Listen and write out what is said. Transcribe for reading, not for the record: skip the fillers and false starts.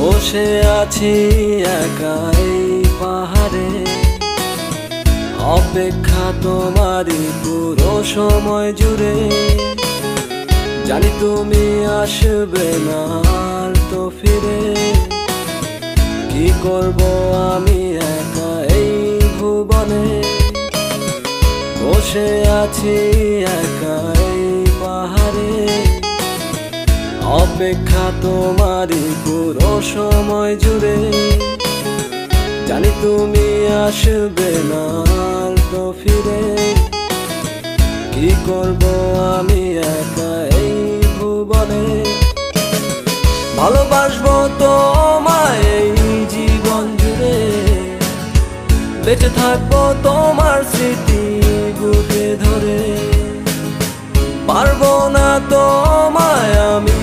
বসে আছি একাই পাহাড়ে, অপেক্ষা তোমারই পুরো সময় জুড়ে। জানি তুমি আসবে না আর তো ফিরে, কি করব আমি একা এই ভুবনে। বসে আছি একাই পাহাড়ে, অপেক্ষা তোমারই পুরো সময় জুড়ে। জানি তুমি আসবে না আর তো ফিরে, কি করব আমি একা এই ভুবনে। ভালোবাসবো তোমায় এই জীবন জুড়ে, বেঁচে থাকবো তোমার স্মৃতি বুকে ধরে। পারবো না তোমায় আমি